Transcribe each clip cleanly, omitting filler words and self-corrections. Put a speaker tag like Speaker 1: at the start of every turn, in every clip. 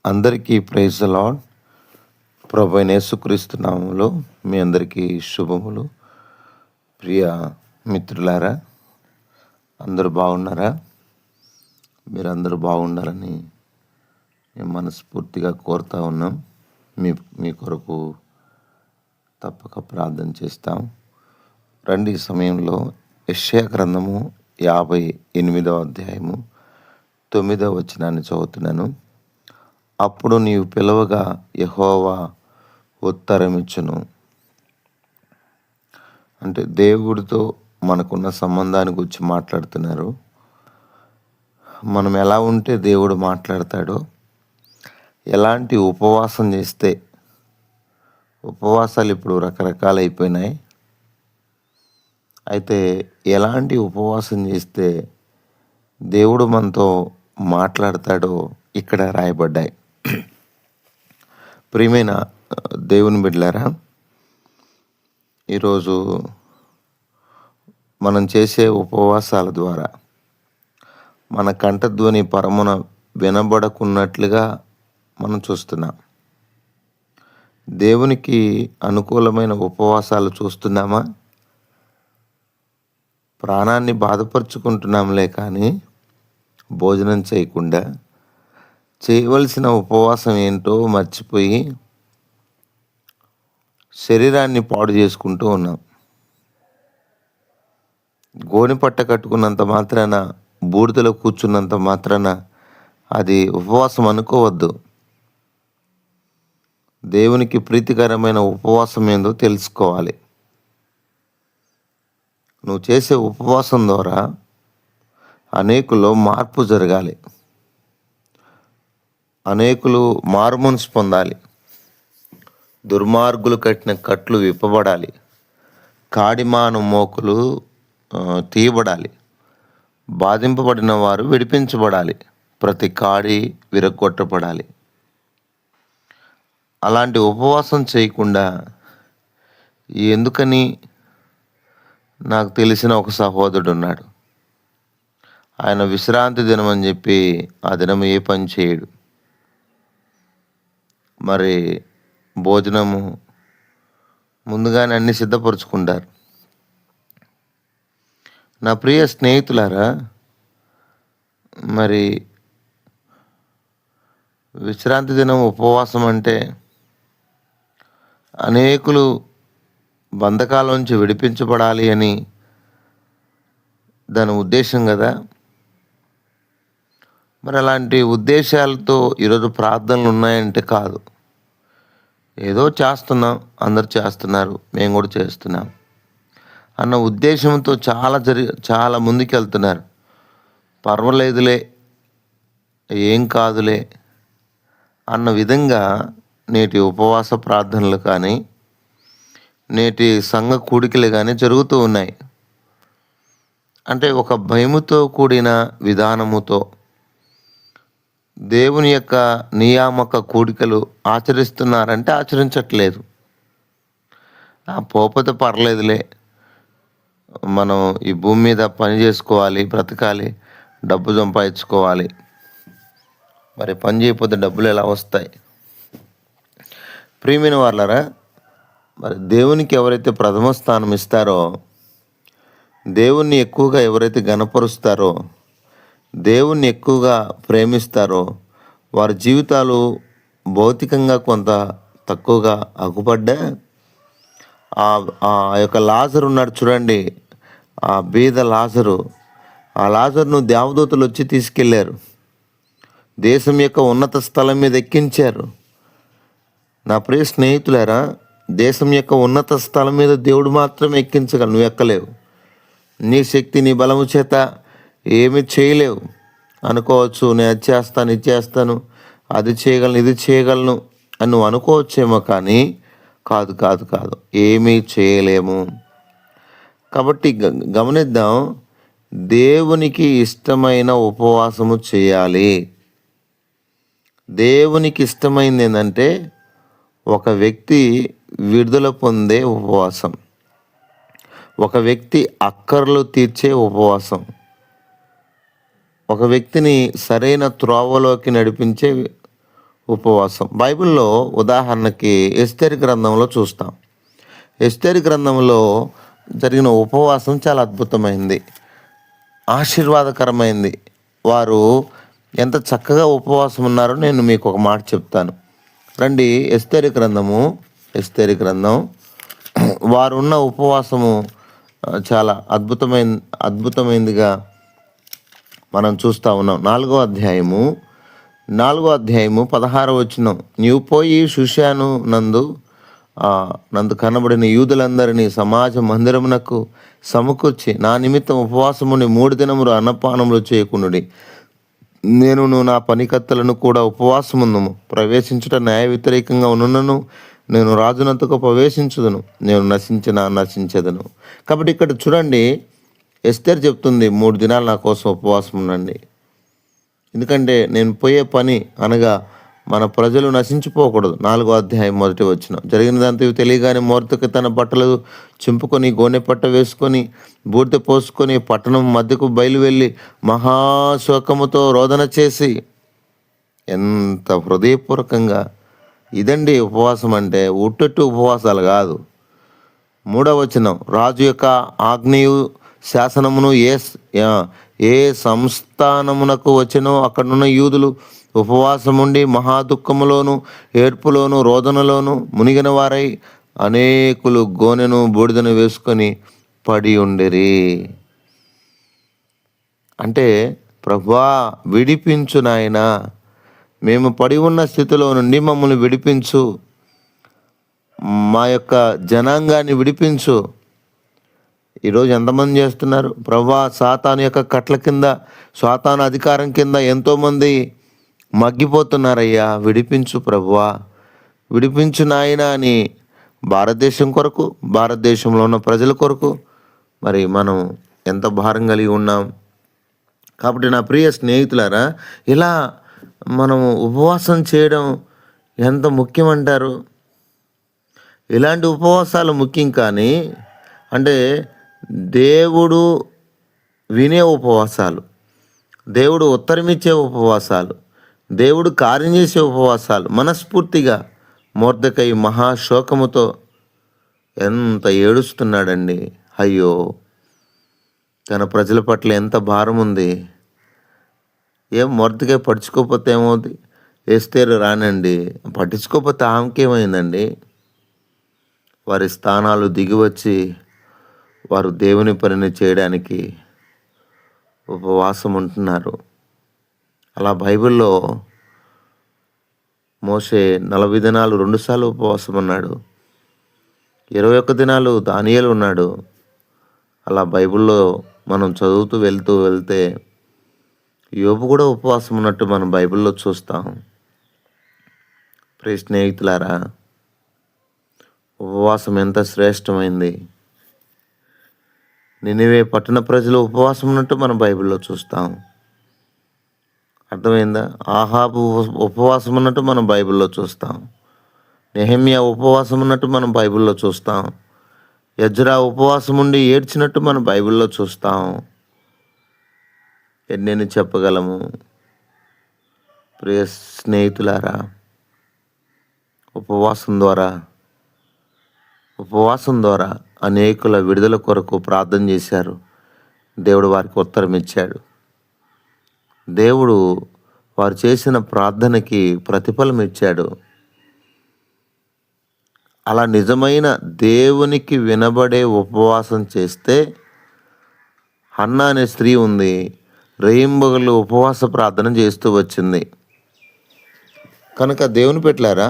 Speaker 1: అందరికీ praise the lord. ప్రభువైన యేసుక్రీస్తు నామములో మీ అందరికీ శుభములు. ప్రియ మిత్రులారా, అందరూ బాగున్నారా? మీరందరూ బాగుండాలని మేము మనస్ఫూర్తిగా కోరుతా ఉన్నాం. మీ కొరకు తప్పక ప్రార్థన చేస్తాం. రండి, ఈ సమయంలో యెషయా గ్రంథము 58వ అధ్యాయము 9వ వచనాన్ని చదువుతున్నాను. అప్పుడు నీవు పిలవగా యెహోవా ఉత్తరమిచ్చును. అంటే దేవుడితో మనకున్న సంబంధాన్ని గురించి మాట్లాడుతున్నారు. మనం ఎలా ఉంటే దేవుడు మాట్లాడతాడో, ఎలాంటి ఉపవాసం చేస్తే, ఉపవాసాలు ఇప్పుడు రకరకాలు అయిపోయినాయి. అయితే ఎలాంటి ఉపవాసం చేస్తే దేవుడు మనతో మాట్లాడతాడో ఇక్కడ రాయబడ్డాయి. ప్రియమైన దేవుని బిడ్డలారా, ఈరోజు మనం చేసే ఉపవాసాల ద్వారా మన కంఠధ్వని పరమున వినబడకున్నట్లుగా మనం చూస్తున్నాం. దేవునికి అనుకూలమైన ఉపవాసాలు చూస్తున్నామా? ప్రాణాన్ని బాధపరుచుకుంటున్నాంలే కానీ భోజనం చేయకుండా చేయవలసిన ఉపవాసం ఏంటో మర్చిపోయి శరీరాన్ని పాడు చేసుకుంటూ ఉన్నాం. గోనెపట్ట కట్టుకున్నంత మాత్రాన, బూడిదలో కూర్చున్నంత మాత్రాన అది ఉపవాసం అనుకోవద్దు. దేవునికి ప్రీతికరమైన ఉపవాసం ఏందో తెలుసుకోవాలి. నువ్వు చేసే ఉపవాసం ద్వారా అనేకుల్లో మార్పు జరగాలి. అనేకులు మారుమనసు పొందాలి. దుర్మార్గులు కట్టిన కట్లు విప్పబడాలి. కాడిమాను మోకులు తీయబడాలి. బాధింపబడిన వారు విడిపించబడాలి. ప్రతి కాడి విరగొట్టబడాలి. అలాంటి ఉపవాసం చేయకుండా ఎందుకని? నాకు తెలిసిన ఒక సహోదరుడు ఉన్నాడు. ఆయన విశ్రాంతి దినం అని చెప్పి ఆ దినం ఏ పని చేయడు. మరి భోజనము ముందుగానే అన్ని సిద్ధపరుచుకుంటారు. నా ప్రియ స్నేహితులారా, మరి విశ్రాంతి దినం ఉపవాసం అంటే అనేకులు బంధకాల నుంచి విడిపించబడాలి అని దాని ఉద్దేశం కదా. మరి అలాంటి ఉద్దేశాలతో ఈరోజు ప్రార్థనలు ఉన్నాయంటే కాదు. ఏదో చేస్తున్నాం, అందరు చేస్తున్నారు, మేము కూడా చేస్తున్నాం అన్న ఉద్దేశంతో చాలా ముందుకెళ్తున్నారు. పర్వాలేదులే, ఏం కాదులే అన్న విధంగా నేటి ఉపవాస ప్రార్థనలు కానీ, నేటి సంఘ కూడికలు కానీ జరుగుతూ ఉన్నాయి. అంటే ఒక భయముతో కూడిన విధానముతో దేవుని యొక్క నియామక కూడికలు ఆచరిస్తున్నారంటే ఆచరించట్లేదు. పోకపోతే పర్లేదులే, మనం ఈ భూమి మీద పని చేసుకోవాలి, బ్రతకాలి, డబ్బు సంపాదించుకోవాలి. మరి పని చేయకపోతే డబ్బులు ఎలా వస్తాయి? ప్రియమైన వాళ్ళరా, మరి దేవునికి ఎవరైతే ప్రథమ స్థానం ఇస్తారో, దేవుణ్ణి ఎక్కువగా ఎవరైతే గణపరుస్తారో, దేవుణ్ణి ఎక్కువగా ప్రేమిస్తారో, వారి జీవితాలు భౌతికంగా కొంత తక్కువగా అగుపడ్డా, ఆ యొక్క లాజరు ఉన్నాడు చూడండి, ఆ బీద లాజరు, ఆ లాజరును దేవదూతలు వచ్చి తీసుకెళ్లారు. దేశం యొక్క ఉన్నత స్థలం మీద ఎక్కించారు. నా ప్రియ స్నేహితులారా, దేశం యొక్క ఉన్నత స్థలం మీద దేవుడు మాత్రమే ఎక్కించగలరు. నువ్వు ఎక్కలేవు. నీ శక్తి, నీ బలము చేత ఏమి చేయలేవు. అనుకోవచ్చు, నేను అది చేస్తాను, ఇది చేస్తాను, అది చేయగలను, ఇది చేయగలను అని నువ్వు అనుకోవచ్చేమో, కానీ కాదు కాదు కాదు, ఏమీ చేయలేము. కాబట్టి గమనిద్దాం, దేవునికి ఇష్టమైన ఉపవాసము చేయాలి. దేవునికి ఇష్టమైంది ఏంటంటే ఒక వ్యక్తి విడుదల పొందే ఉపవాసం, ఒక వ్యక్తి అక్కర్లు తీర్చే ఉపవాసం, ఒక వ్యక్తిని సరైన త్రోవలోకి నడిపించే ఉపవాసం. బైబిల్‌లో ఉదాహరణకి ఎస్తేరు గ్రంథంలో చూస్తాం. ఎస్తేరు గ్రంథంలో జరిగిన ఉపవాసం చాలా అద్భుతమైంది. ఆశీర్వాదకరమైంది. వారు ఎంత చక్కగా ఉపవాసం ఉన్నారో నేను మీకు ఒక మాట చెప్తాను. రండి, ఎస్తేరు గ్రంథం వారున్న ఉపవాసము చాలా అద్భుతమైందిగా మనం చూస్తూ ఉన్నాం. 4వ అధ్యాయము 16వ వచనం. నీవు పోయి షూషాను నందు కనబడిన యూదులందరినీ సమాజ మందిరమునకు సమకూర్చి నా నిమిత్తం ఉపవాసముని 3 దినములు అన్నపానములు చేయకుండుడి. నేను నా పనికత్తెలను కూడా ఉపవాసముందుము. ప్రవేశించుట న్యాయ వ్యతిరేకంగా ఉన్నను నేను రాజునంతకు ప్రవేశించుదును. నేను నశించెదను. కాబట్టి ఇక్కడ చూడండి, ఎస్తేరు చెప్తుంది 3 దినాలు నా కోసం ఉపవాసం ఉండండి. ఎందుకంటే నేను పోయే పని అనగా మన ప్రజలు నశించిపోకూడదు. 4వ అధ్యాయం 1వ వచనం. జరిగినదంతా తెలియగానే మొర్దెకై తన బట్టలు చింపుకొని గోనె పట్ట వేసుకొని బూడిద పోసుకొని పట్టణం మధ్యకు బయలువెళ్ళి మహాశోకముతో రోదన చేసి, ఎంత హృదయపూర్వకంగా! ఇదండి ఉపవాసం అంటే. ఉట్టట్టు ఉపవాసాలు కాదు. 3వ వచనం. రాజు యొక్క ఆజ్ఞయు శాసనమును ఏ సంస్థానమునకు వచ్చినో అక్కడున్న యూదులు ఉపవాసముండి మహాదుఃఖములోను ఏడ్పులోను రోదనలోను మునిగిన వారై అనేకులు గోనెను బూడిదను వేసుకొని పడి ఉండిరి. అంటే, ప్రభువా విడిపించు నాయనా, మేము పడి ఉన్న స్థితిలో నుండి మమ్మల్ని విడిపించు, మా యొక్క జనాంగాన్ని విడిపించు. ఈరోజు ఎంతమంది చేస్తున్నారు? ప్రభువా సాతాను యొక్క కట్ల కింద, సాతాను అధికారం కింద ఎంతోమంది మగ్గిపోతున్నారయ్యా, విడిపించు ప్రభువా, విడిపించు నాయనా అని భారతదేశం కొరకు, భారతదేశంలో ఉన్న ప్రజల కొరకు మరి మనం ఎంత భారం కలిగి ఉన్నాం. కాబట్టి నా ప్రియ స్నేహితులారా, ఇలా మనము ఉపవాసం చేయడం ఎంత ముఖ్యమంటారు? ఇలాంటి ఉపవాసాలు ముఖ్యం, కానీ అంటే దేవుడు వినే ఉపవాసాలు, దేవుడు ఉత్తరమిచ్చే ఉపవాసాలు, దేవుడు కార్యం చేసే ఉపవాసాలు. మనస్ఫూర్తిగా మొర్దెకై మహాశోకముతో ఎంత ఏడుస్తున్నాడండి. అయ్యో, తన ప్రజల పట్ల ఎంత భారం ఉంది. ఏం మొర్దెకై పట్టించుకోకపోతే ఏమవుతుంది? ఎస్తేరు రానండి, పట్టించుకోకపోతే ఆమెకేమైందండి? వారి స్థానాలు దిగివచ్చి వారు దేవుని పనిని చేయడానికి ఉపవాసం ఉంటున్నారు. అలా బైబిల్లో మోషే 40 దినాలు 2 సార్లు ఉపవాసం ఉన్నాడు. 21 దినాలు దానియేలు ఉన్నాడు. అలా బైబిల్లో మనం చదువుతూ వెళ్తే యోబు కూడా ఉపవాసం ఉన్నట్టు మనం బైబిల్లో చూస్తాం. ప్రియ స్నేహితులారా, ఉపవాసం ఎంత శ్రేష్టమైంది. నినివే పట్టణ ప్రజలు ఉపవాసం ఉన్నట్టు మనం బైబిల్లో చూస్తాం. అర్థమైందా? ఆహాబు ఉపవాసం ఉన్నట్టు మనం బైబిల్లో చూస్తాం. నెహెమ్యా ఉపవాసం ఉన్నట్టు మనం బైబిల్లో చూస్తాం. ఎజ్రా ఉపవాసం ఉండి ఏడ్చినట్టు మనం బైబిల్లో చూస్తాం. ఎన్నెన్ని చెప్పగలము. ప్రియ స్నేహితులారా, ఉపవాసం ద్వారా అనేకుల విడుదల కొరకు ప్రార్థన చేశారు. దేవుడు వారికి ఉత్తరం ఇచ్చాడు. దేవుడు వారు చేసిన ప్రార్థనకి ప్రతిఫలం ఇచ్చాడు. అలా నిజమైన దేవునికి వినబడే ఉపవాసం చేస్తే, హన్నా అనే స్త్రీ ఉంది, రేయింబగళ్ళు ఉపవాస ప్రార్థన చేస్తూ వచ్చింది. కనుక దేవుని పెట్టారా,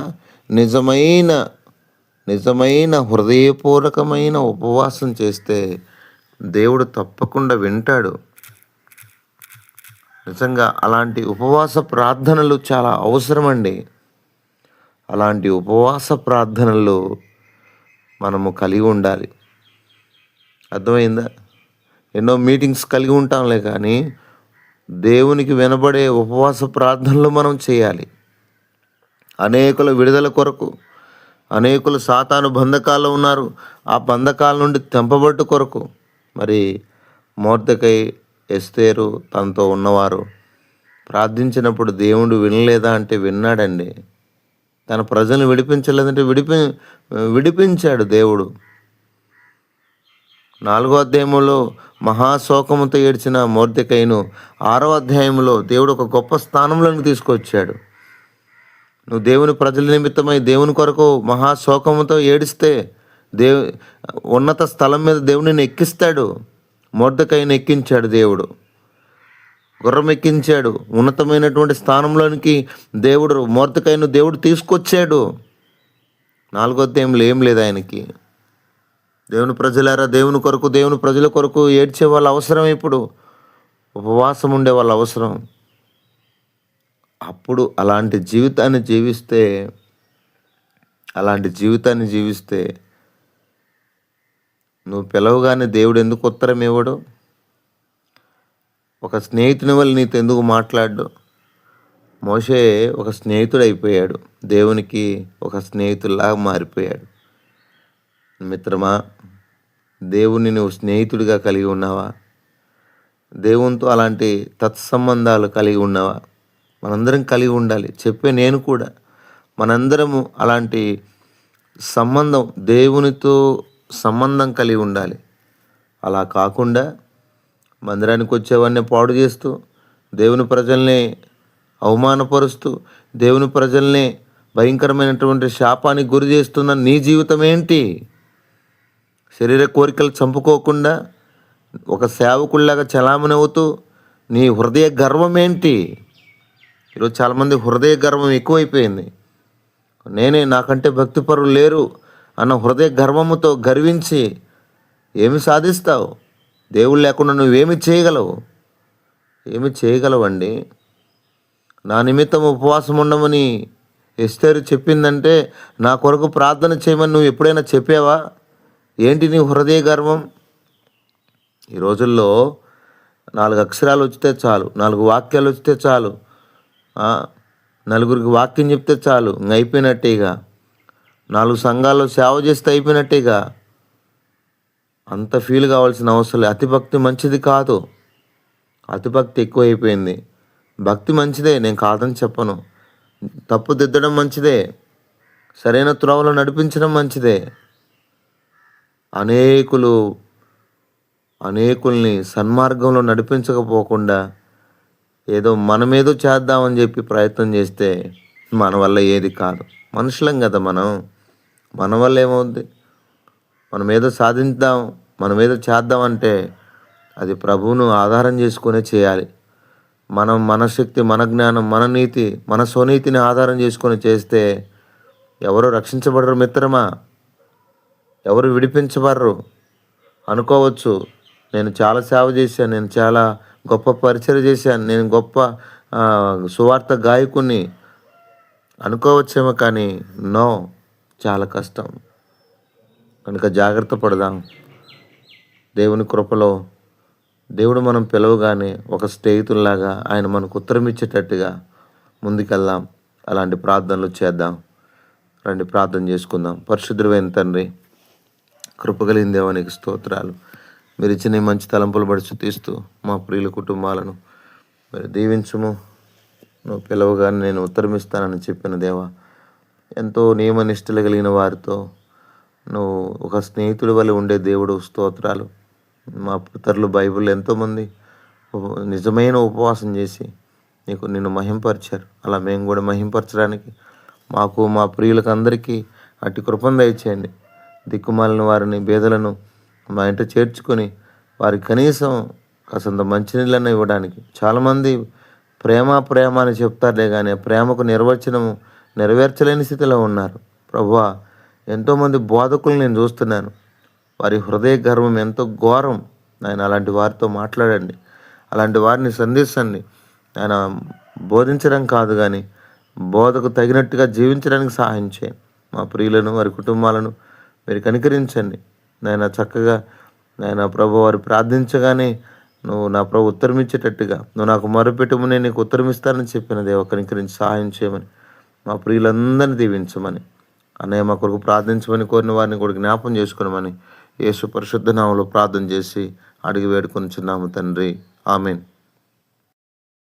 Speaker 1: నిజమైన హృదయపూర్వకమైన ఉపవాసం చేస్తే దేవుడు తప్పకుండా వింటాడు. నిజంగా అలాంటి ఉపవాస ప్రార్థనలు చాలా అవసరమండి. అలాంటి ఉపవాస ప్రార్థనలు మనము కలిగి ఉండాలి. అర్థమైందా? ఎన్నో మీటింగ్స్ కలిగి ఉంటాంలే, కానీ దేవునికి వినబడే ఉపవాస ప్రార్థనలు మనం చేయాలి. అనేకుల విడుదల కొరకు, అనేకులు సాతాను బంధకాల్లో ఉన్నారు, ఆ బంధకాల నుండి తెంపబట్టు కొరకు. మరి మొర్దెకై, ఎస్తేరు, తనతో ఉన్నవారు ప్రార్థించినప్పుడు దేవుడు వినలేదా అంటే విన్నాడండి. తన ప్రజలను విడిపించలేదంటే విడిపించాడు దేవుడు. 4వ అధ్యాయంలో మహాశోకముతో ఏడ్చిన మొర్దెకైను 6వ అధ్యాయంలో దేవుడు ఒక గొప్ప స్థానంలోకి తీసుకొచ్చాడు. నువ్వు దేవుని ప్రజల నిమిత్తమై దేవుని కొరకు మహాశోకముతో ఏడిస్తే ఉన్నత స్థలం మీద దేవుడిని ఎక్కిస్తాడు. మొర్దెకైను ఎక్కించాడు దేవుడు. గుర్రం ఎక్కించాడు. ఉన్నతమైనటువంటి స్థానంలోనికి మొర్దెకైను దేవుడు తీసుకొచ్చాడు. 4వ అధ్యాయంలో ఏం లేదు ఆయనకి. దేవుని ప్రజలారా, దేవుని కొరకు, దేవుని ప్రజల కొరకు ఏడ్చే వాళ్ళ అవసరం. ఇప్పుడు ఉపవాసం ఉండే వాళ్ళ అవసరం. అప్పుడు అలాంటి జీవితాన్ని జీవిస్తే నువ్వు పిలవగానే దేవుడు ఎందుకు ఉత్తరం ఇవ్వడు? ఒక స్నేహితుని వల్ల నీతో ఎందుకు మాట్లాడు? మోషే ఒక స్నేహితుడు అయిపోయాడు. దేవునికి ఒక స్నేహితుల్లాగా మారిపోయాడు. మిత్రమా, దేవుణ్ణి నువ్వు స్నేహితుడిగా కలిగి ఉన్నావా? దేవునితో అలాంటి తత్సంబంధాలు కలిగి ఉన్నావా? మనందరం కలిగి ఉండాలి. నేను కూడా మనందరము అలాంటి దేవునితో సంబంధం కలిగి ఉండాలి. అలా కాకుండా మందిరానికి వచ్చేవాడిని పాడు చేస్తూ, దేవుని ప్రజల్ని అవమానపరుస్తూ, దేవుని ప్రజల్ని భయంకరమైనటువంటి శాపానికి గురి చేస్తున్న నీ జీవితం ఏంటి? శరీర కోరికలు చంపుకోకుండా ఒక సేవకుల్లాగా చలామణి అవుతూ నీ హృదయ గర్వం ఏంటి? ఈరోజు చాలామంది హృదయ గర్వం ఎక్కువైపోయింది. నాకంటే భక్తిపరులు లేరు అన్న హృదయ గర్వముతో గర్వించి ఏమి సాధిస్తావు? దేవుడు లేకుండా నువ్వేమి చేయగలవు? ఏమి చేయగలవండి? నా నిమిత్తం ఉపవాసం ఉండమని ఎస్తేరు చెప్పిందంటే నా కొరకు ప్రార్థన చేయమని నువ్వు ఎప్పుడైనా చెప్పావా? ఏంటి నీ హృదయ గర్వం? ఈ రోజుల్లో 4 అక్షరాలు వచ్చితే చాలు, 4 వాక్యాలు వచ్చితే చాలు, నలుగురికి వాక్యం చెప్తే చాలు, అయిపోయినట్టేగా. 4 సంఘాల్లో సేవ చేస్తే అయిపోయినట్టేగా. అంత ఫీల్ కావాల్సిన అవసరం లేదు. అతిభక్తి మంచిది కాదు. అతిభక్తి ఎక్కువైపోయింది. భక్తి మంచిదే, నేను కాదని చెప్పను. తప్పు దిద్దడం మంచిదే, సరైన త్రోవలో నడిపించడం మంచిదే. అనేకుల్ని సన్మార్గంలో నడిపించకపోకుండా ఏదో మనమేదో చేద్దామని చెప్పి ప్రయత్నం చేస్తే మన వల్ల ఏది కాదు. మనుషులం కదా మనం. మన వల్ల ఏమవుద్ది? మనం ఏదో సాధిద్దాం, మనం ఏదో చేద్దామంటే అది ప్రభువును ఆధారం చేసుకునే చేయాలి. మన శక్తి, మన జ్ఞానం, మన నీతి, మన స్వనీతిని ఆధారం చేసుకొని చేస్తే ఎవరు రక్షించబడరు మిత్రమా. ఎవరు విడిపించబడరు. అనుకోవచ్చు, నేను చాలా సేవ చేశాను, నేను చాలా గొప్ప పరిచయం చేశాను, నేను గొప్ప సువార్త గాయకుని అనుకోవచ్చేమో, కానీ చాలా కష్టం. కనుక జాగ్రత్త పడదాం. దేవుని కృపలో దేవుడు మనం పిలవగానే ఒక స్నేహితుల్లాగా ఆయన మనకు ఉత్తరం ఇచ్చేటట్టుగా ముందుకెళ్దాం. అలాంటి ప్రార్థనలు చేద్దాం. రండి ప్రార్థన చేసుకుందాం. పరిశుద్ధుడైన తండ్రి, కృపగలిగిన దేవానికి స్తోత్రాలు. మీరు ఇచ్చిన మంచి తలంపులు బడి స్తుతిస్తూ మా ప్రియుల కుటుంబాలను మీరు దీవించుము. నువ్వు పిలవగానే నేను ఉత్తరం ఇస్తానని చెప్పిన దేవా, ఎంతో నియమనిష్టలు కలిగిన వారితో నువ్వు ఒక స్నేహితుడి వల్ల ఉండే దేవుడు, స్తోత్రాలు. మా పితరులు బైబిల్ ఎంతోమంది నిజమైన ఉపవాసం చేసి నిన్ను మహింపరిచారు. అలా మేము కూడా మహింపరచడానికి మాకు, మా ప్రియులకు అందరికీ అట్టి కృపను దయచేయండి. దిక్కుమాలిన వారిని, బేదలను మా ఇంట చేర్చుకొని వారికి కనీసం కాసంత మంచినీళ్ళని ఇవ్వడానికి. చాలామంది ప్రేమ అని చెప్తారులే కానీ ప్రేమకు నిర్వచనము నెరవేర్చలేని స్థితిలో ఉన్నారు. ప్రభువా, ఎంతోమంది బోధకులు నేను చూస్తున్నాను. వారి హృదయ గర్వం ఎంతో ఘోరం. ఆయన అలాంటి వారితో మాట్లాడండి, అలాంటి వారిని సంధించండి. ఆయన బోధించడం కాదు కానీ బోధకు తగినట్టుగా జీవించడానికి సహాయం చేయండి. మా ప్రియులను, వారి కుటుంబాలను మీరు కనికరించండి. నాయన చక్కగా ప్రభు వారు ప్రార్థించగానే నువ్వు నా ప్రభు ఉత్తరం ఇచ్చేటట్టుగా, నువ్వు నాకు మొరపెట్టుము నేను నీకు ఉత్తరం ఇస్తానని చెప్పిన దేవ, కనికరించి సహాయం చేయమని, మా ప్రియులందరినీ దీవించమని, అన్నయ్య మా కొరకు ప్రార్థించమని కోరిన వారిని కూడా జ్ఞాపం చేసుకోమని యేసు పరిశుద్ధ నామములో ప్రార్థన చేసి అడిగి వేడుకొనిచున్నాము తండ్రి. ఆమేన్.